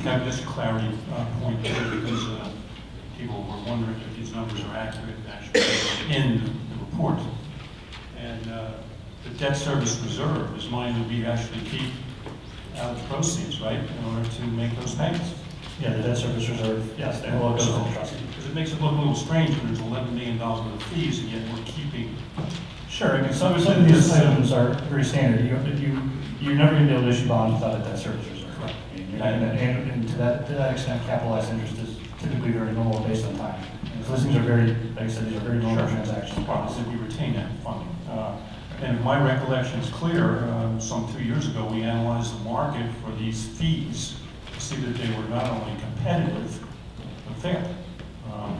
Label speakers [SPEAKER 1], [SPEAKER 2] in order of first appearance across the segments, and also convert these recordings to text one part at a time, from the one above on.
[SPEAKER 1] Kevin, just a clarity point here, because people were wondering if these numbers are accurate actually in the report. And the debt service reserve is money that we actually keep out of proceeds, right, in order to make those payments.
[SPEAKER 2] Yeah, the debt service reserve, yes, that will go to the trustee.
[SPEAKER 1] Because it makes it look a little strange when there's $11 million worth of fees, and yet we're keeping.
[SPEAKER 2] Sure, I mean, some of these items are very standard. You're never going to be able to issue bonds without a debt service reserve.
[SPEAKER 1] Right.
[SPEAKER 2] And to that extent, capitalized interest is typically very normal based on time. And so these things are very, like I said, these are very normal transactions.
[SPEAKER 1] So we retain that funding. And if my recollection is clear, some 2 years ago, we analyzed the market for these fees to see that they were not only competitive, but fair.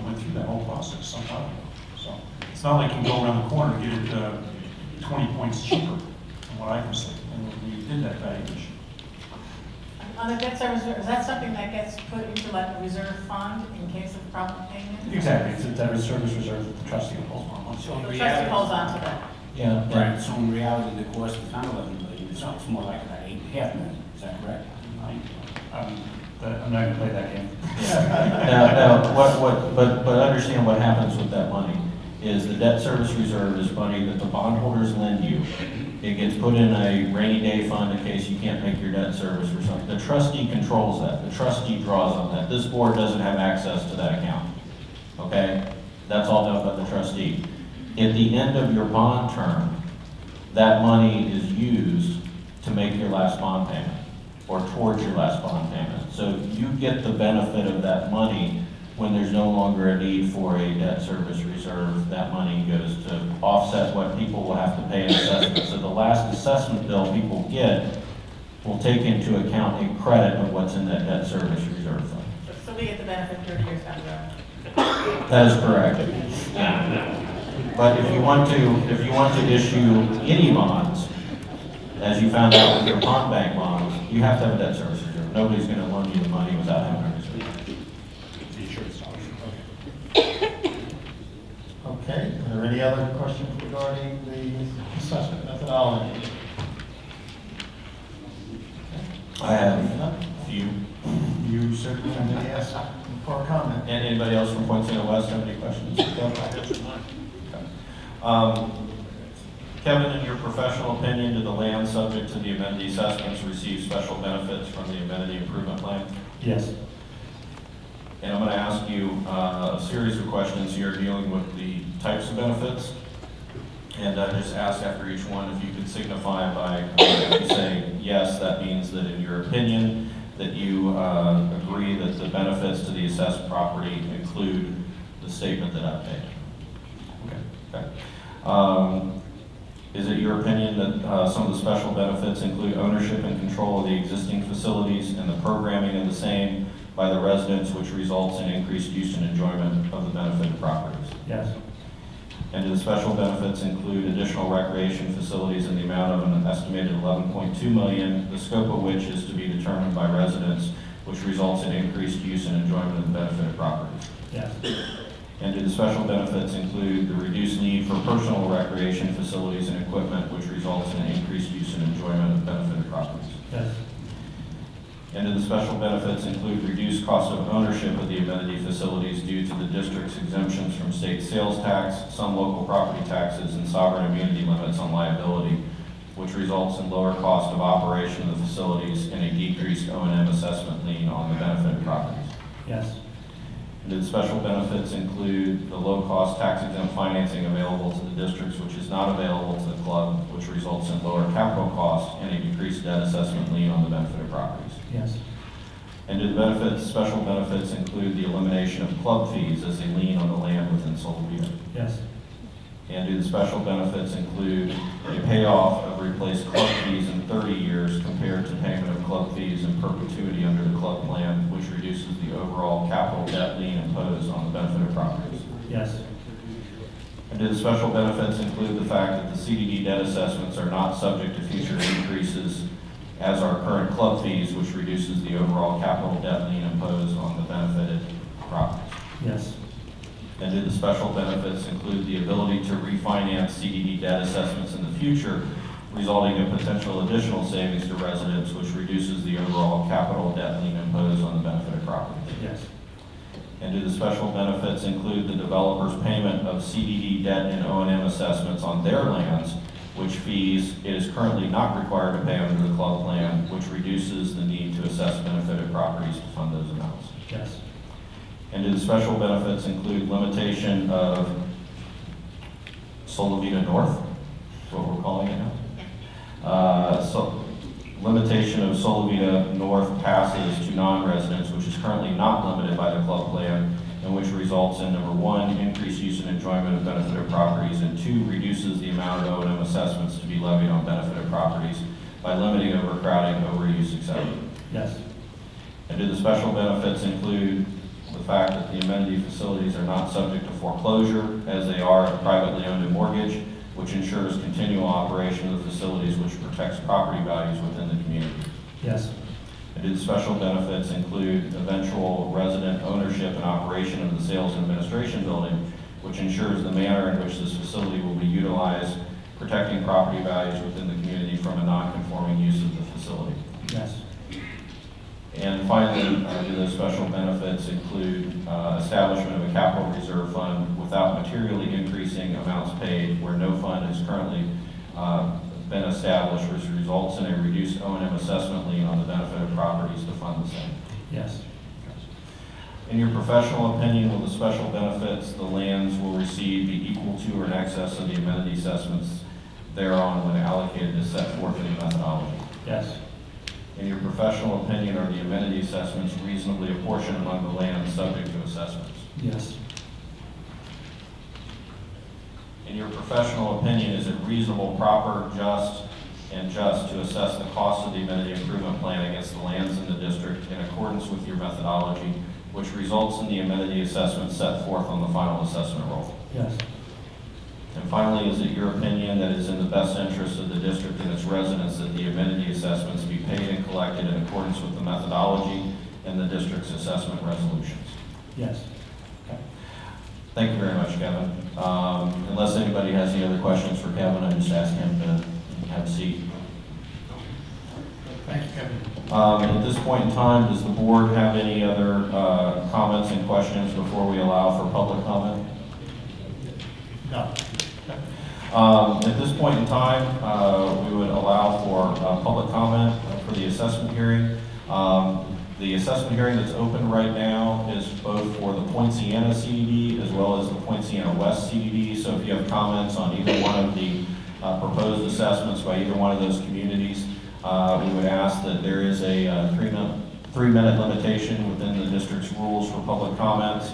[SPEAKER 1] Went through that whole process some time ago. So it's not like you can go around the corner and get it 20 points cheaper, from what I can see. And we did that valuation.
[SPEAKER 3] On the debt service, is that something that gets put into like a reserve fund in case of problem payment?
[SPEAKER 2] Exactly, it's a debt service reserve that the trustee will hold on.
[SPEAKER 4] So in
[SPEAKER 3] The trustee
[SPEAKER 4] reality,
[SPEAKER 3] holds on to that.
[SPEAKER 2] Yeah,
[SPEAKER 4] right, so in reality, the cost is not 11 million, it's more like about 8.5 million, is that correct?
[SPEAKER 2] I'm not going to play that game.
[SPEAKER 5] But understand what happens with that money is the debt service reserve is money that the bondholders lend you. It gets put in a rainy day fund in case you can't make your debt service or something. The trustee controls that. The trustee draws on that. This board doesn't have access to that account. Okay? That's all done by the trustee. At the end of your bond term, that money is used to make your last bond payment or towards your last bond payment. So you get the benefit of that money when there's no longer a need for a debt service reserve. That money goes to offset what people will have to pay in assessment. So the last assessment bill people get will take into account a credit of what's in that debt service reserve fund.
[SPEAKER 3] So we get the benefit 30 years down the road.
[SPEAKER 5] That is correct. Yeah. But if you want to issue any bonds, as you found out with your bond bank bonds, you have to have a debt service reserve. Nobody's going to loan you the money without having a reserve.
[SPEAKER 1] The insurance dollars.
[SPEAKER 6] Okay, are there any other questions regarding the assessment methodology?
[SPEAKER 5] I have a few.
[SPEAKER 6] You certainly can ask for a comment.
[SPEAKER 5] And anybody else from Poinciana West have any questions? Kevin, in your professional opinion, did the land subject to the amenity assessments receive special benefits from the amenity improvement plan?
[SPEAKER 2] Yes.
[SPEAKER 5] And I'm going to ask you a series of questions here dealing with the types of benefits. And just ask after each one if you could signify by, if you say yes, that means that in your opinion, that you agree that the benefits to the assessed property include the statement that I've made. Okay. Is it your opinion that some of the special benefits include ownership and control of the existing facilities and the programming of the same by the residents, which results in increased use and enjoyment of the benefited properties?
[SPEAKER 2] Yes.
[SPEAKER 5] And do the special benefits include additional recreation facilities in the amount of an estimated $11.2 million, the scope of which is to be determined by residents, which results in increased use and enjoyment of the benefited properties?
[SPEAKER 2] Yes.
[SPEAKER 5] And do the special benefits include the reduced need for personal recreation facilities and equipment, which results in increased use and enjoyment of benefited properties?
[SPEAKER 2] Yes.
[SPEAKER 5] And do the special benefits include reduced cost of ownership of the amenity facilities due to the district's exemptions from state sales tax, some local property taxes, and sovereign immunity limits on liability, which results in lower cost of operation of the facilities and a decreased O&M assessment lien on the benefited properties?
[SPEAKER 2] Yes.
[SPEAKER 5] And do the special benefits include the low-cost tax-exempt financing available to the districts, which is not available to the club, which results in lower capital costs and a decreased debt assessment lien on the benefited properties?
[SPEAKER 2] Yes.
[SPEAKER 5] And do the special benefits include the elimination of club fees as a lien on the land within Solivita?
[SPEAKER 2] Yes.
[SPEAKER 5] And do the special benefits include a payoff of replaced club fees in 30 years compared to payment of club fees in perpetuity under the club plan, which reduces the overall capital debt lien imposed on the benefited properties?
[SPEAKER 2] Yes.
[SPEAKER 5] And do the special benefits include the fact that the CDD debt assessments are not subject to future increases as are current club fees, which reduces the overall capital debt lien imposed on the benefited properties?
[SPEAKER 2] Yes.
[SPEAKER 5] And do the special benefits include the ability to refinance CDD debt assessments in the future, resulting in potential additional savings to residents, which reduces the overall capital debt lien imposed on the benefited properties?
[SPEAKER 2] Yes.
[SPEAKER 5] And do the special benefits include the developer's payment of CDD debt and O&M assessments on their lands, which fees it is currently not required to pay under the club plan, which reduces the need to assess benefited properties to fund those amounts?
[SPEAKER 2] Yes.
[SPEAKER 5] And do the special benefits include limitation of Solivita North, is what we're calling it now? So limitation of Solivita North passes to non-residents, which is currently not limited by the club plan, and which results in, number one, increased use and enjoyment of benefited properties, and two, reduces the amount of O&M assessments to be levied on benefited properties by limiting overcrowding, overuse, etc.
[SPEAKER 2] Yes.
[SPEAKER 5] And do the special benefits include the fact that the amenity facilities are not subject to foreclosure, as they are a privately owned and mortgage, which ensures continual operation of the facilities, which protects property values within the community?
[SPEAKER 2] Yes.
[SPEAKER 5] And do the special benefits include eventual resident ownership and operation of the sales and administration building, which ensures the manner in which this facility will be utilized, protecting property values within the community from a non-conforming use of the facility?
[SPEAKER 2] Yes.
[SPEAKER 5] And finally, do those special benefits include establishment of a capital reserve fund without materially increasing amounts paid, where no fund has currently been established, which results in a reduced O&M assessment lien on the benefited properties to fund the same?
[SPEAKER 2] Yes.
[SPEAKER 5] In your professional opinion, will the special benefits the lands will receive be equal to or in excess of the amenity assessments thereon when allocated as set forth in the methodology?
[SPEAKER 2] Yes.
[SPEAKER 5] In your professional opinion, are the amenity assessments reasonably apportioned among the lands subject to assessments?
[SPEAKER 2] Yes.
[SPEAKER 5] In your professional opinion, is it reasonable, proper, just to assess the cost of the amenity improvement plan against the lands in the district in accordance with your methodology, which results in the amenity assessment set forth on the final assessment roll?
[SPEAKER 2] Yes.
[SPEAKER 5] And finally, is it your opinion that it is in the best interest of the district and its residents that the amenity assessments be paid and collected in accordance with the methodology and the district's assessment resolutions?
[SPEAKER 2] Yes.
[SPEAKER 5] Thank you very much, Kevin. Unless anybody has any other questions for Kevin, I just ask him to have a seat.
[SPEAKER 2] Thank you, Kevin.
[SPEAKER 5] At this point in time, does the board have any other comments and questions before we allow for public comment?
[SPEAKER 2] No.
[SPEAKER 5] At this point in time, we would allow for public comment for the assessment hearing. The assessment hearing that's open right now is both for the Poinciana CDD as well as the Poinciana West CDD. So if you have comments on either one of the proposed assessments by either one of those communities, we would ask that there is a 3-minute limitation within the district's rules for public comments.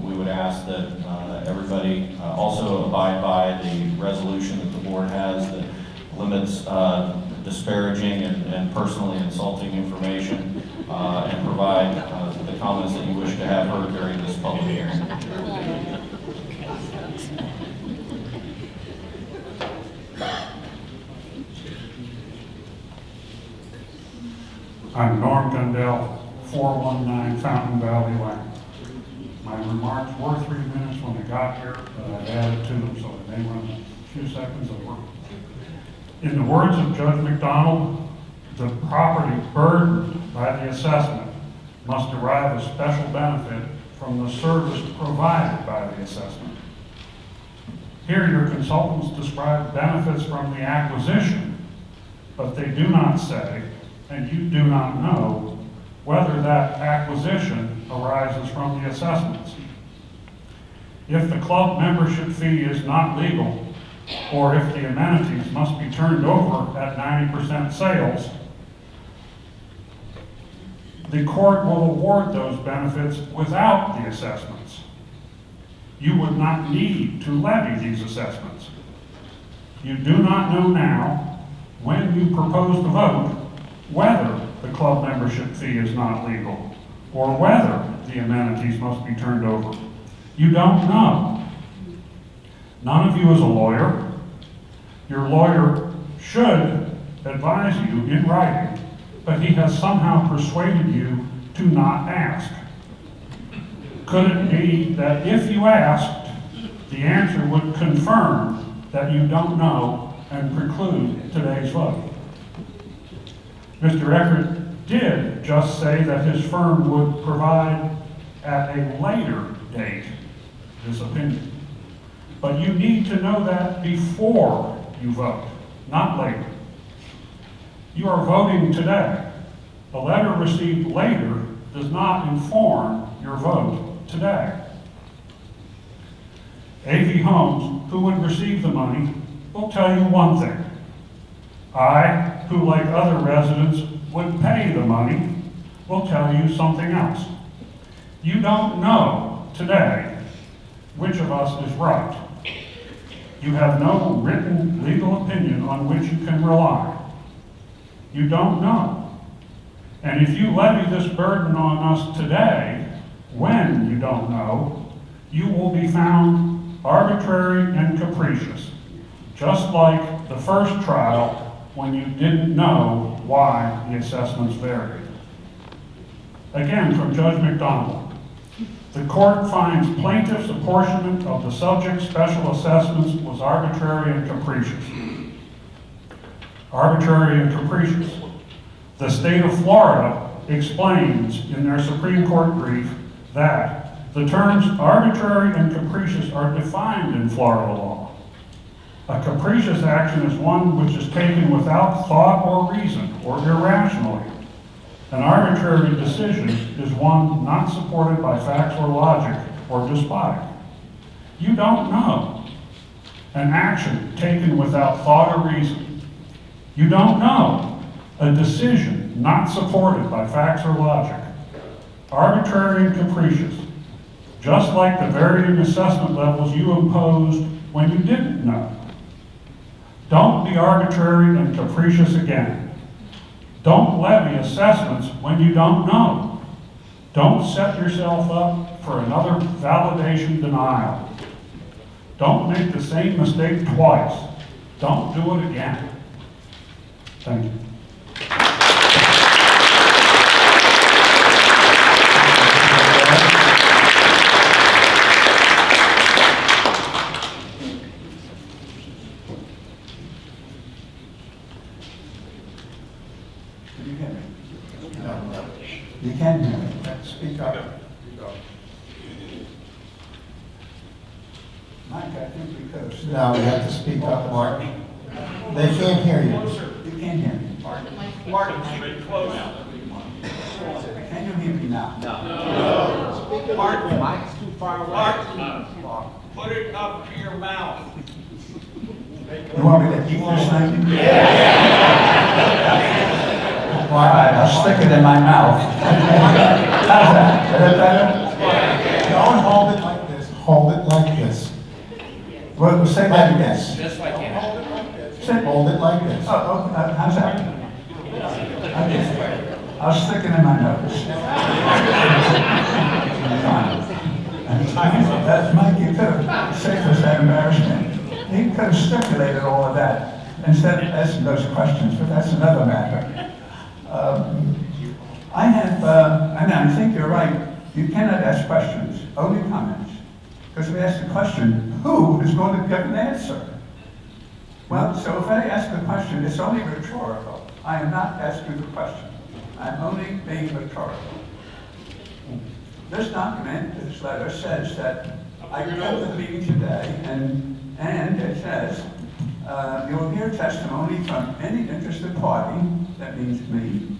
[SPEAKER 5] We would ask that everybody also abide by the resolution that the board has that limits disparaging and personally insulting information, and provide the comments that you wish to have heard during this public hearing.
[SPEAKER 7] I'm Norm Gundell, 419 Fountain Valley Lane. My remarks were 3 minutes when I got here, but I've added to them so they may run a few seconds over. In the words of Judge McDonald, the property burdened by the assessment must derive a special benefit from the service provided by the assessment. Here, your consultants describe benefits from the acquisition, but they do not say, and you do not know, whether that acquisition arises from the assessments. If the club membership fee is not legal, or if the amenities must be turned over at 90% sales, the court will award those benefits without the assessments. You would not need to levy these assessments. You do not know now, when you propose to vote, whether the club membership fee is not legal, or whether the amenities must be turned over. You don't know. None of you is a lawyer. Your lawyer should advise you in writing, but he has somehow persuaded you to not ask. Could it be that if you asked, the answer would confirm that you don't know and preclude today's vote? Mr. Eckert did just say that his firm would provide at a later date this opinion. But you need to know that before you vote, not later. You are voting today. A letter received later does not inform your vote today. AV Homes, who would receive the money, will tell you one thing. I, who like other residents would pay the money, will tell you something else. You don't know today which of us is right. You have no written legal opinion on which you can rely. You don't know. And if you levy this burden on us today, when you don't know, you will be found arbitrary and capricious, just like the first trial when you didn't know why the assessments varied. Again, from Judge McDonald, the court finds plaintiff's apportionment of the subject special assessments was arbitrary and capricious. Arbitrary and capricious. The state of Florida explains in their Supreme Court brief that the terms arbitrary and capricious are defined in Florida law. A capricious action is one which is taken without thought or reason or irrationally. An arbitrary decision is one not supported by facts or logic or despotic. You don't know. An action taken without thought or reason. You don't know. A decision not supported by facts or logic. Arbitrary and capricious. Just like the varying assessment levels you imposed when you didn't know. Don't be arbitrary and capricious again. Don't levy assessments when you don't know. Don't set yourself up for another validation denial. Don't make the same mistake twice. Don't do it again. Thank you.
[SPEAKER 6] You hear me? You can hear me. Speak up.
[SPEAKER 7] Mike, I think we could have said.
[SPEAKER 6] No, you have to speak up, Mark. They can't hear you.
[SPEAKER 7] You can hear me. Can you hear me now?
[SPEAKER 8] Mike's too far away. Put it up to your mouth.
[SPEAKER 7] You want me to keep this thing? All right, I'll stick it in my mouth. How's that? Is that better?
[SPEAKER 6] Don't hold it like this. Hold it like this.
[SPEAKER 7] Well, say that again.
[SPEAKER 8] Just like that.
[SPEAKER 6] Hold it like this. Hold it like this.
[SPEAKER 7] How's that? Okay. I'll stick it in my nose. That's Mike, you could have saved us that embarrassment. He could have stipulated all of that instead of asking those questions, but that's another matter. I think you're right. You cannot ask questions, only comments. Because if we ask the question, who is going to give an answer? Well, so if I ask the question, it's only rhetorical. I am not asking the question. I'm only being rhetorical. This document, this letter says that I called the meeting today, and it says, you will hear testimony from any interested party, that means me,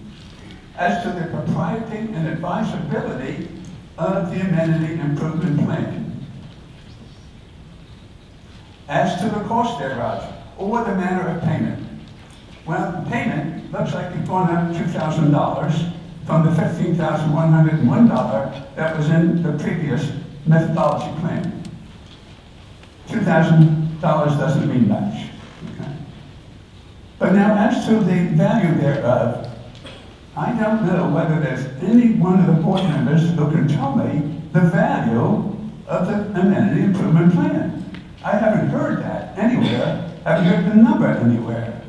[SPEAKER 7] as to the propriety and advisability of the amenity improvement plan, as to the cost thereof, or the manner of payment. Well, payment looks like it's gone up $2,000 from the $15,101 that was in the previous methodology plan. $2,000 doesn't mean much. Okay? But now, as to the value thereof, I don't know whether there's any one of the board members who can tell me the value of the amenity improvement plan. I haven't heard that anywhere. Haven't heard the number anywhere.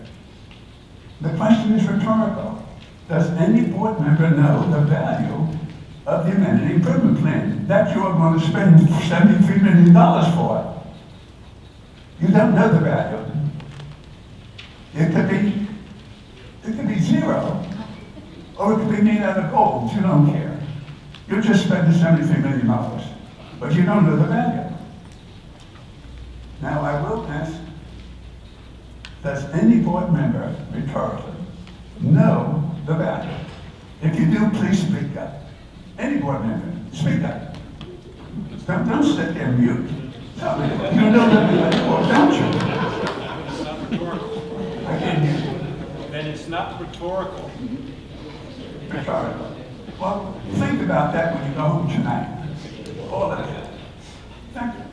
[SPEAKER 7] The question is rhetorical. Does any board member know the value of the amenity improvement plan that you're going to spend $73 million for? You don't know the value. It could be zero,
[SPEAKER 9] Or it could be made out of gold, you don't care. You just spent the $73 million, but you don't know the value. Now, I will ask, does any board member, rhetorically, know the value? If you do, please speak up. Any board member, speak up. Don't sit there mute. Tell me, you know the value, or don't you?
[SPEAKER 8] It's not rhetorical.
[SPEAKER 9] I can't hear you.
[SPEAKER 8] Then it's not rhetorical.
[SPEAKER 9] Rhetorical. Well, think about that when you go home tonight. All of it. Thank you.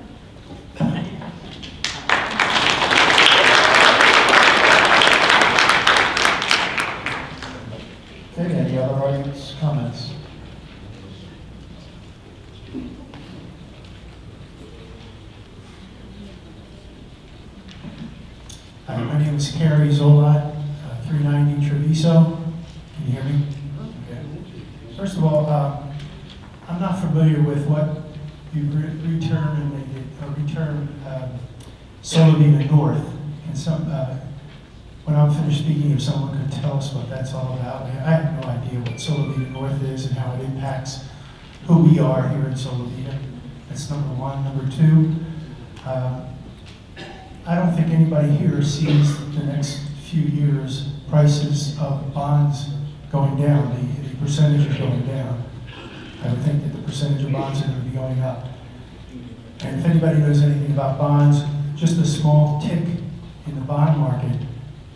[SPEAKER 6] Okay, any other audience comments?
[SPEAKER 10] Hi, my name is Carrie Zolat, 390 Treviso. Can you hear me? Okay. First of all, I'm not familiar with what you reterm Solivita North. And when I'm finished speaking, if someone could tell us what that's all about. I have no idea what Solivita North is and how it impacts who we are here in Solivita. That's number one. Number two, I don't think anybody here sees the next few years prices of bonds going down, the percentage is going down. I would think that the percentage of bonds are going to be going up. And if anybody knows anything about bonds, just a small tick in the bond market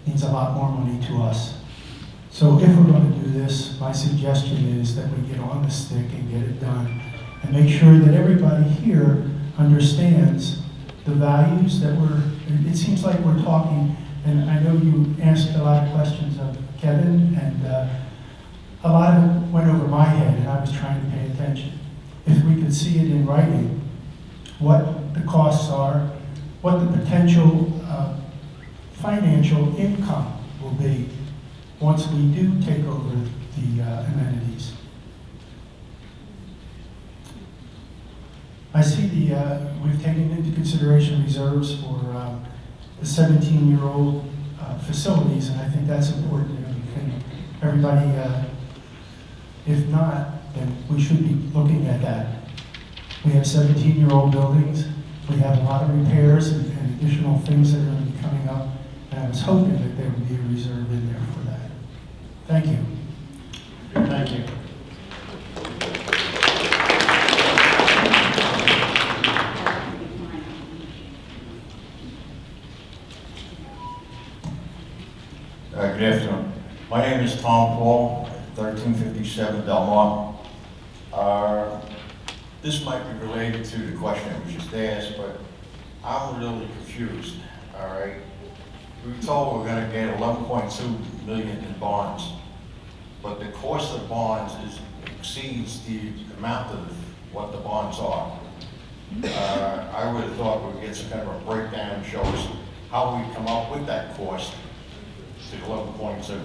[SPEAKER 10] means a lot more money to us. So if we're going to do this, my suggestion is that we get on the stick and get it done and make sure that everybody here understands the values that it seems like we're talking, and I know you asked a lot of questions of Kevin, and a lot of it went over my head, and I was trying to pay attention. If we could see it in writing, what the costs are, what the potential financial income will be once we do take over the amenities. I see we've taken into consideration reserves for the 17-year-old facilities, and I think that's important. Everybody, if not, then we should be looking at that. We have 17-year-old buildings. We have a lot of repairs and additional things that are going to be coming up, and I was hoping that there would be a reserve in there for that. Thank you.
[SPEAKER 6] Thank you.
[SPEAKER 11] Good afternoon. My name is Tom Paul, 1357 Delmar. This might be related to the question that was just asked, but I'm really confused, all right? We were told we're gonna get 11.2 million in bonds, but the cost of bonds exceeds the amount of what the bonds are. I would have thought we'd get some kind of a breakdown and show us how we come up with that cost to 11.2.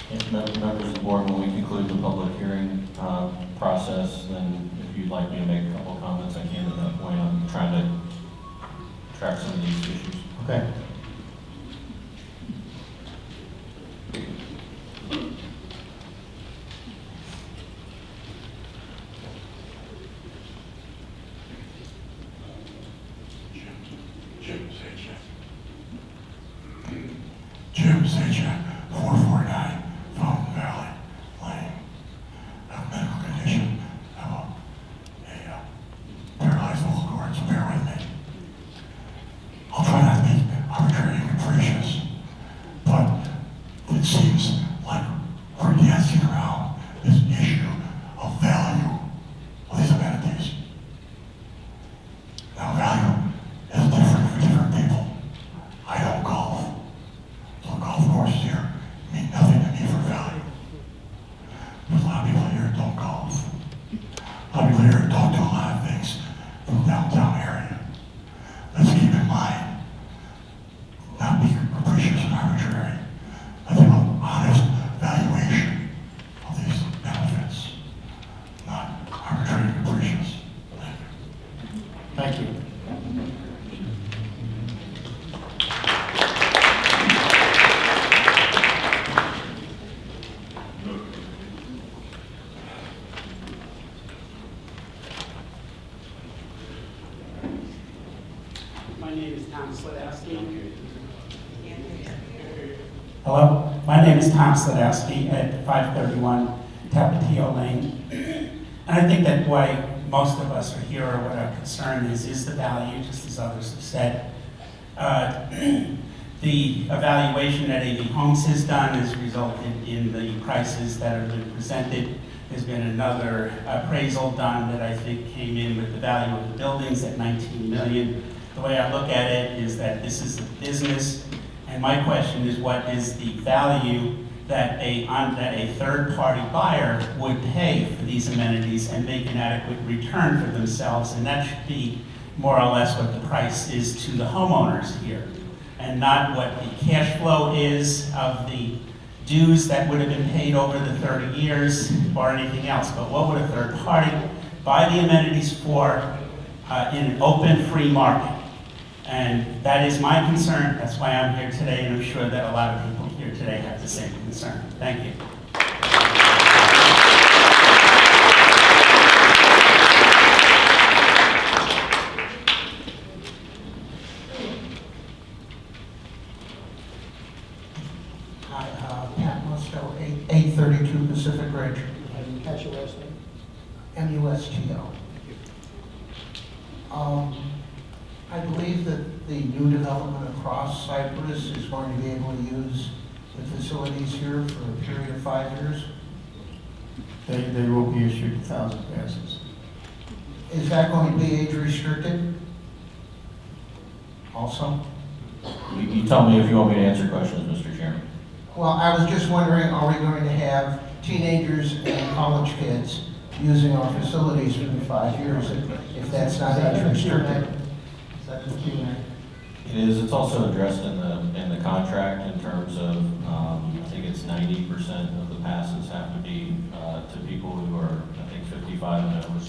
[SPEAKER 5] If members of the board, when we conclude the public hearing process, then if you'd like me to make a couple of comments, I can at that point. I'm trying to track some of these issues.
[SPEAKER 6] Okay.
[SPEAKER 9] Jim Zajac, 449 Fountain Valley Lane. I have a medical condition. I have a paralyzed vocal cords. Bear with me. I'll try not to be
[SPEAKER 12] Hello, my name is Tom Sladowski at 531 Tapatio Lane. And I think that why most of us are here, or what our concern is the value, just as others have said. The evaluation that AV Homes has done has resulted in the prices that have been presented. There's been another appraisal done that I think came in with the value of the buildings at 19 million. The way I look at it is that this is a business, and my question is, what is the value that a third-party buyer would pay for these amenities and make an adequate return for themselves? And that should be more or less what the price is to the homeowners here, and not what the cash flow is of the dues that would have been paid over the 30 years or anything else. But what would a third party buy the amenities for in an open, free market? And that is my concern. That's why I'm here today, and I'm sure that a lot of people here today have the same concern. Thank you.
[SPEAKER 13] Hi, Pat Musto, 832 Pacific Ridge.
[SPEAKER 6] I didn't catch your last name.
[SPEAKER 13] MUSTO. I believe that the new development across Cypress is going to be able to use the facilities here for a period of 5 years.
[SPEAKER 6] They will be issued 1,000 passes.
[SPEAKER 13] Is that going to be age restricted? Also?
[SPEAKER 5] You tell me if you want me to answer questions, Mr. Chairman.
[SPEAKER 13] Well, I was just wondering, are we going to have teenagers and college kids using our facilities for the 5 years if that's not age restricted?
[SPEAKER 6] Is that the Q&A?
[SPEAKER 5] It is, it's also addressed in the contract in terms of, I think it's 90% of the passes have to be to people who are, I think, 55 and over.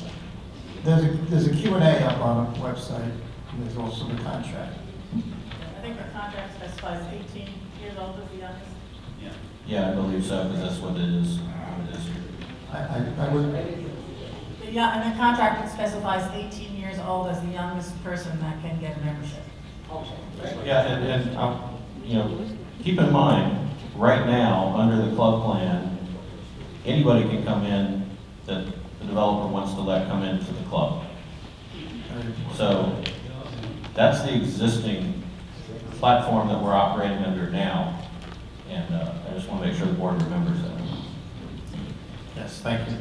[SPEAKER 6] There's a Q&A up on the website, and there's also the contract.
[SPEAKER 3] I think the contract specifies 18 years old as the youngest.
[SPEAKER 5] Yeah, I believe so, because that's what it is.
[SPEAKER 6] I would,
[SPEAKER 3] Yeah, and the contract specifies 18 years old as the youngest person that can get a membership.
[SPEAKER 5] Yeah, and you know, keep in mind, right now, under the club plan, anybody can come in that the developer wants to let come into the club. So that's the existing platform that we're operating under now. And I just want to make sure the board remembers that.
[SPEAKER 6] yes, thank you.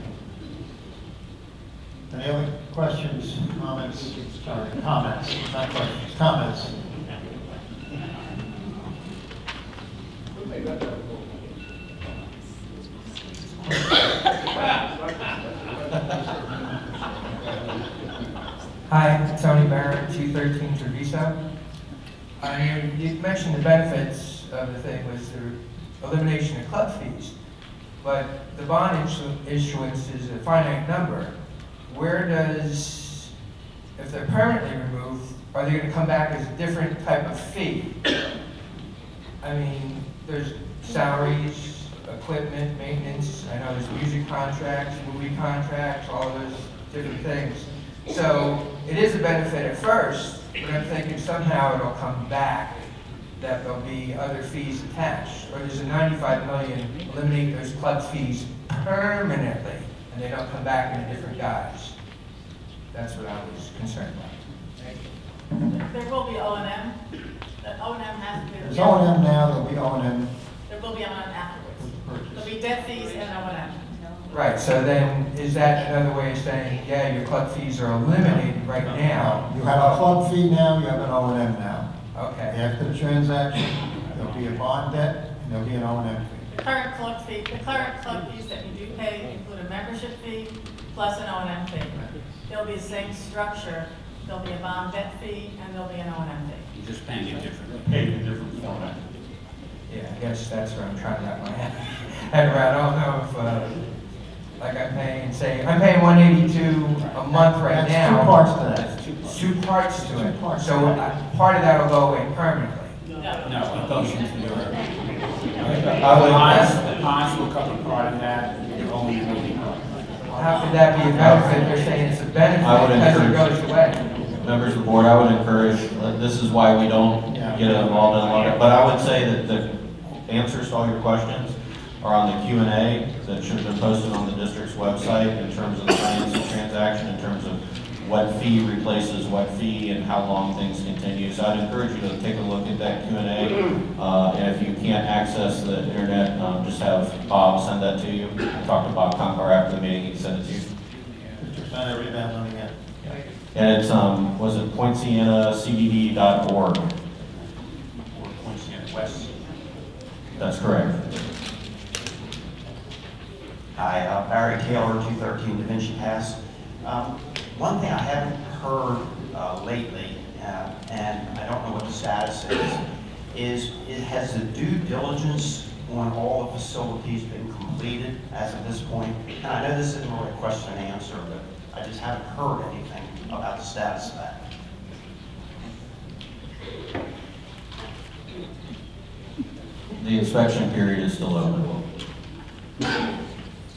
[SPEAKER 6] Any other questions, comments? Sorry, comments, not questions, comments.
[SPEAKER 14] Hi, Tony Barrett, 213 Treviso. You mentioned the benefits of the thing was the elimination of club fees, but the bond issuance is a finite number. Where does, if they're permanently removed, are they going to come back as a different type of fee? I mean, there's salaries, equipment, maintenance, I know there's music contracts, movie contracts, all those different things. So it is a benefit at first, but I'm thinking somehow it'll come back, that there'll be other fees attached. Or does the 95 million eliminate those club fees permanently, and they don't come back in a different guise? That's what I was concerned about.
[SPEAKER 3] There will be O&M. The O&M has to be.
[SPEAKER 6] There's O&M now, there'll be O&M.
[SPEAKER 3] There will be O&M afterwards. There'll be debt fees and O&M.
[SPEAKER 14] Right, so then, is that another way of saying, yeah, your club fees are eliminated right now?
[SPEAKER 6] You have a club fee now, you have an O&M now.
[SPEAKER 14] Okay.
[SPEAKER 6] After the transaction, there'll be a bond debt, and there'll be an O&M fee.
[SPEAKER 3] The current club fees that you do pay include a membership fee plus an O&M fee. There'll be the same structure. There'll be a bond debt fee and there'll be an O&M fee.
[SPEAKER 4] You're just paying it differently.
[SPEAKER 1] Paid in a different format.
[SPEAKER 14] Yeah, I guess that's where I'm trying to wrap my head around. I don't know if, like I'm paying 182 a month right
[SPEAKER 6] That's
[SPEAKER 14] now.
[SPEAKER 6] two parts to that.
[SPEAKER 14] It's two parts to it.
[SPEAKER 6] Two parts.
[SPEAKER 14] So part of that will go away permanently.
[SPEAKER 4] No, it goes into your,
[SPEAKER 5] I
[SPEAKER 4] the bonds will cover part of that, your only will be part.
[SPEAKER 14] How could that be a benefit? They're saying it's a benefit
[SPEAKER 5] I would
[SPEAKER 14] because it
[SPEAKER 5] encourage-
[SPEAKER 14] goes away.
[SPEAKER 5] members of the board, I would encourage, this is why we don't get involved in a lot of, but I would say that the answers to all your questions are on the Q&A that should have been posted on the district's website in terms of the financing transaction, in terms of what fee replaces what fee and how long things continue. So I'd encourage you to take a look at that Q&A. And if you can't access the internet, just have Bob send that to you. Talk to Bob Conkar after the meeting, he can send it to you.
[SPEAKER 6] Mr. Senator, read that one again.
[SPEAKER 5] And it's, was it poincianacdd.org?
[SPEAKER 1] Or Poinciana West.
[SPEAKER 5] That's correct.
[SPEAKER 15] Hi, Barry Taylor, 213 Da Vinci Pass. One thing I haven't heard lately, and I don't know what the status is has the due diligence on all the facilities been completed as of this point? And I know this isn't really a question and answer, but I just haven't heard anything about the status of that.
[SPEAKER 5] The inspection period is still open.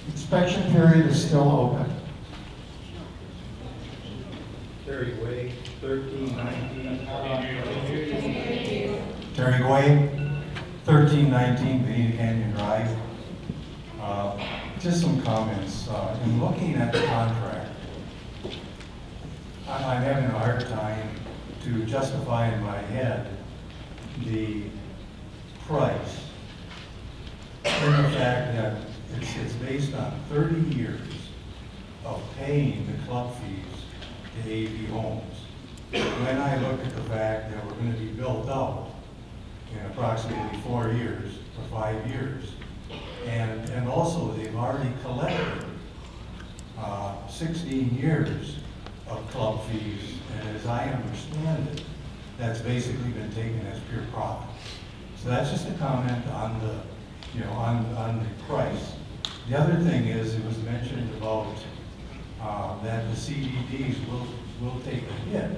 [SPEAKER 6] Inspection period is still open.
[SPEAKER 8] Terry Way, 1319.
[SPEAKER 16] Terry Guay, 1319 Benita Canyon Drive. Just some comments. In looking at the contract, I'm having a hard time to justify in my head the price and the fact that it's based on 30 years of paying the club fees to AV Homes. When I look at the fact that we're going to be built out in approximately 4 years or 5 years, and also they've already collected 16 years of club fees, and as I understand it, that's basically been taken as pure profit. So that's just a comment on the, on the price. The other thing is, it was mentioned about that the CDDs will take a hit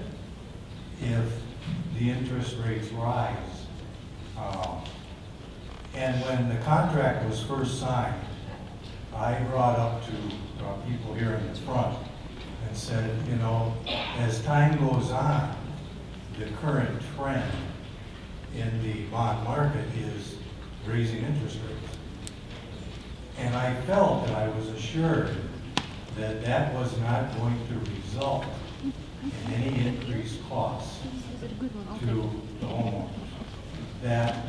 [SPEAKER 16] if the interest rates rise. And when the contract was first signed, I brought up to people here in the front and said, as time goes on, the current trend in the bond market is raising interest rates. And I felt and I was assured that that was not going to result in any increased costs to the homeowners. That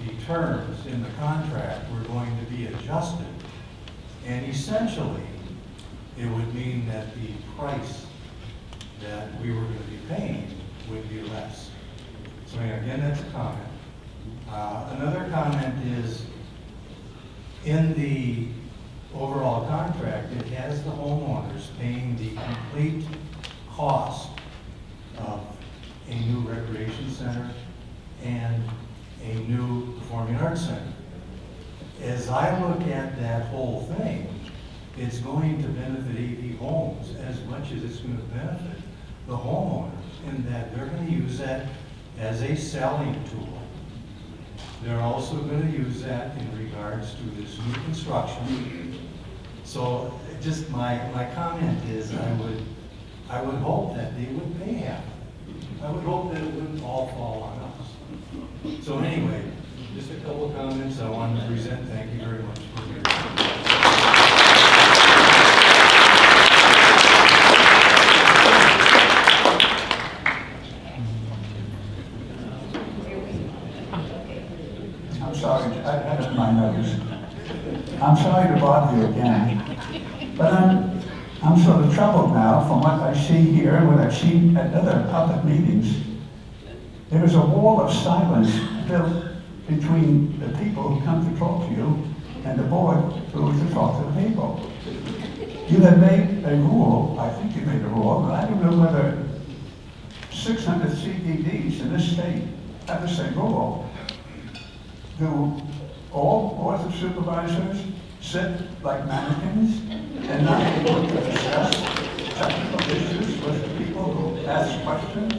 [SPEAKER 16] the terms in the contract were going to be adjusted, and essentially it would mean that the price that we were going to be paying would be less. So again, that's a comment. Another comment is, in the overall contract, it has the homeowners paying the complete cost of a new recreation center and a new performing arts center. As I look at that whole thing, it's going to benefit AV Homes as much as it's going to benefit the homeowners, in that they're going to use that as a selling tool. They're also going to use that in regards to this new construction. So just my comment is, I would hope that they would pay half. I would hope that it wouldn't all fall on us. So anyway, just a couple of comments I wanted to present. Thank you very much for your time.
[SPEAKER 9] I'm sorry, I have my notes. I'm sorry to bother you again, but I'm sort of troubled now from what I see here and what I've seen at other public meetings. There is a wall of silence built between the people who come to talk to you and the board who is to talk to the people. You have made a rule, I think you made a rule, but I don't know whether 600 CDDs in this state have the same rule. Do all boards of supervisors sit like mannequins and not able to discuss technical issues with the people who ask questions?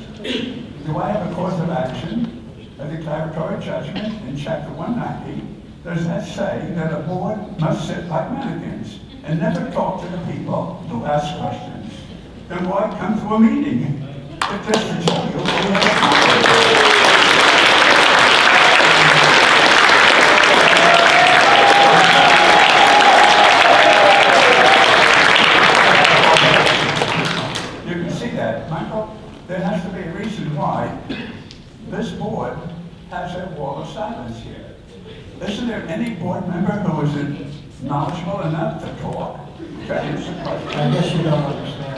[SPEAKER 9] Do I have a course of action, a declaratory judgment in Chapter 190? Does that say that a board must sit like mannequins and never talk to the people who ask questions? Then why come to a meeting? But just to tell you, we have you can see that, Michael, there has to be a reason why this board has a wall of silence here. Isn't there any board member who is knowledgeable enough to talk? To answer questions?
[SPEAKER 13] I guess you don't understand.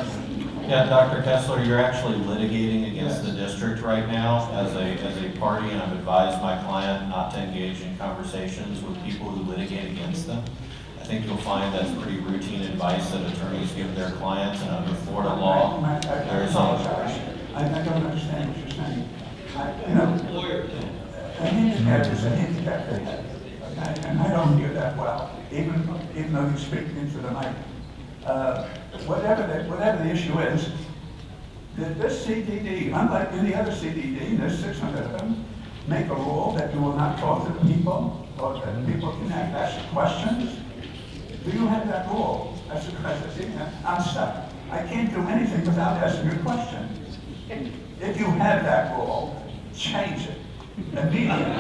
[SPEAKER 5] Yeah, Dr. Kessler, you're actually litigating against the district right now as a party, and I've advised my client not to engage in conversations with people who litigate against them. I think you'll find that's pretty routine advice that attorneys give their clients, and under Florida law,
[SPEAKER 9] I
[SPEAKER 5] there's
[SPEAKER 9] apologize. I don't understand what you're saying. A handicap is a handicap, okay? And I don't hear that well, even though you speak into the mic. Whatever the issue is, this CDD, unlike any other CDD, there's 600 of them, make a rule that you will not talk to the people, or that people can ask questions. Do you have that rule? That's the question. I'm stuck. I can't do anything without asking a question. If you have that rule, change it immediately.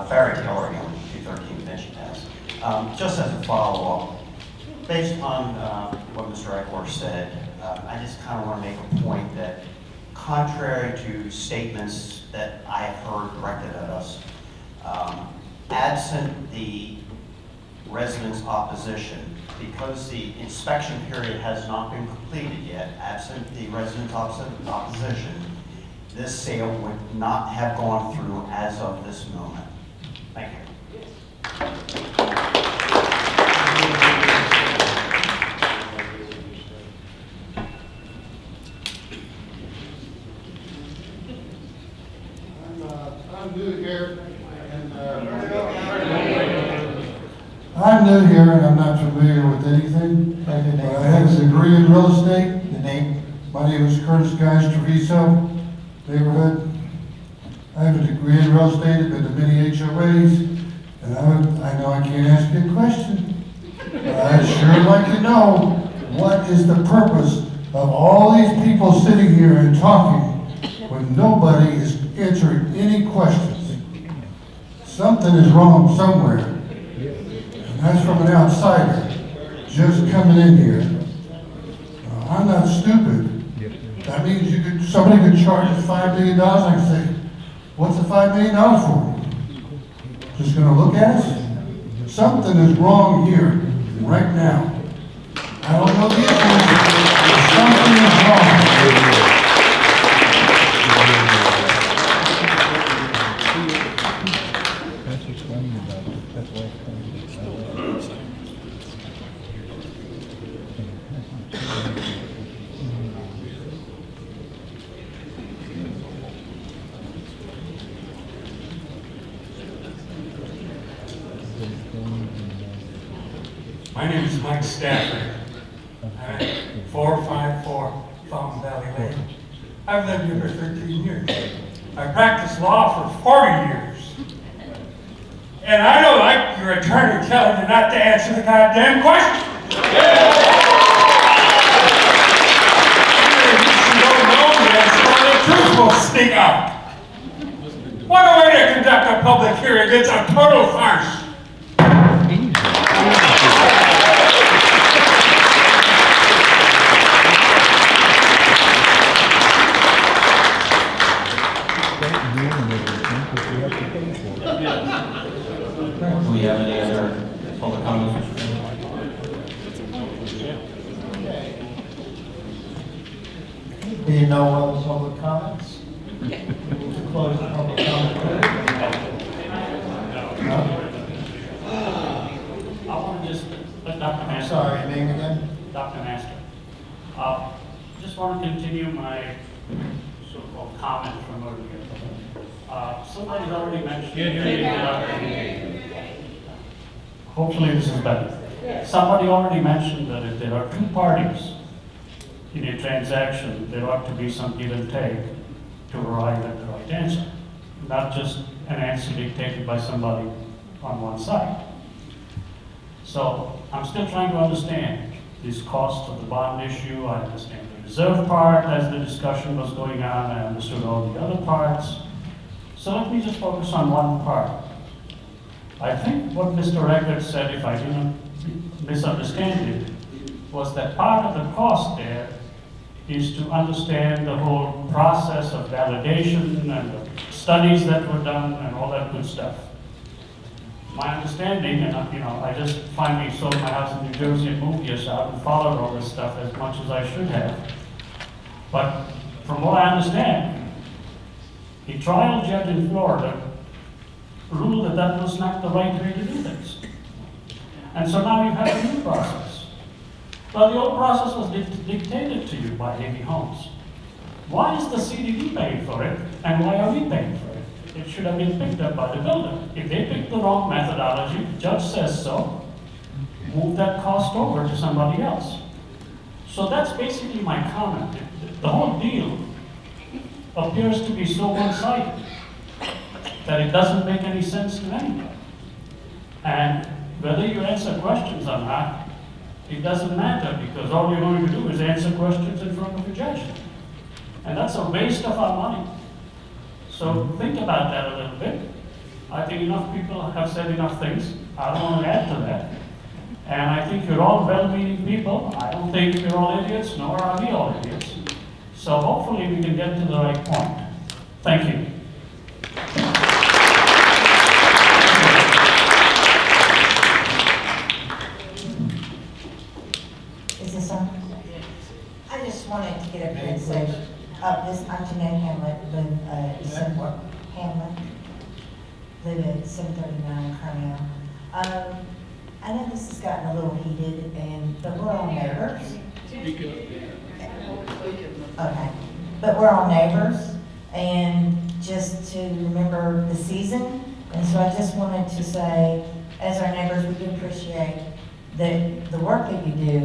[SPEAKER 15] Barry Taylor, 213 Convention Pass. Just as a follow-up, based on what Mr. Eichler said, I just kind of want to make a point that contrary to statements that I have heard directed at us, absent the residents' opposition, because the inspection period has not been completed yet, absent the residents' opposition, this sale would not have gone through as of this moment. Thank you.
[SPEAKER 7] I'm new here, I'm new here, and I'm not familiar with anything. But I have a degree in real estate.
[SPEAKER 13] The name?
[SPEAKER 7] My name is Curtis Guys, Treviso neighborhood. I have a degree in real estate, I've been to many HOAs, and I know I can't ask you a question, but I'd sure like to know, what is the purpose of all these people sitting here and talking when nobody is answering any questions? Something is wrong somewhere, and that's from an outsider just coming in here. I'm not stupid. That means somebody could charge us $5 million. I can say, what's the $5 million for? Just gonna look at us? Something is wrong here, right now. I don't know the issue, but something is wrong.
[SPEAKER 8] My name is Mike Stafford. 454 Fountain Valley Lane. I've lived here for 13 years. I practiced law for 40 years. And I don't like your attorney telling you not to answer the goddamn question. You don't know this, or the truth will sneak out. What a way to conduct a public hearing. It's a total farce.
[SPEAKER 5] Do we have any other public comments?
[SPEAKER 13] Being no other public comments? Move to close the public comment period? No?
[SPEAKER 17] I want to just, Dr. Master.
[SPEAKER 13] Sorry, your name again?
[SPEAKER 17] Dr. Master. Just want to continue my so-called comment from earlier. Somebody's already mentioned. Hopefully this is better. Somebody already mentioned that if there are two parties in a transaction, there ought to be some give and take to arrive at the right answer, not just an answer dictated by somebody on one side. So I'm still trying to understand this cost of the bond issue. I understand the reserve part as the discussion was going on. I understood all the other parts. So let me just focus on one part. I think what Mr. Eckert said, if I didn't misunderstand it, was that part of the cost there is to understand the whole process of validation and the studies that were done and all that good stuff. My understanding, and I just finally sold my house in New Jersey and moved here, so I haven't followed all this stuff as much as I should have. But from what I understand, a trial judge in Florida ruled that that was not the right way to do things. And so now you have a new process. Well, the old process was dictated to you by A.B. Homes. Why is the CDD paying for it, and why are we paying for it? It should have been picked up by the builder. If they picked the wrong methodology, the judge says so, move that cost over to somebody else. So that's basically my comment. The whole deal appears to be so one-sided that it doesn't make any sense to anybody. And whether you answer questions or not, it doesn't matter, because all you're going to do is answer questions in front of a judge. And that's a waste of our money. So think about that a little bit. I think enough people have said enough things. I don't want to add to that. And I think you're all well-meaning people. I don't think you're all idiots, nor are we all idiots. So hopefully we can get to the right point. Thank you.
[SPEAKER 18] Is this on? I just wanted to get a message of this. I'm Jeanette Hamlet, live Hamlet, live at 739 Carnell. I know this has gotten a little heated, but we're all neighbors. Okay, but we're all neighbors, and just to remember the season. And so I just wanted to say, as our neighbors, we do appreciate the work that you do.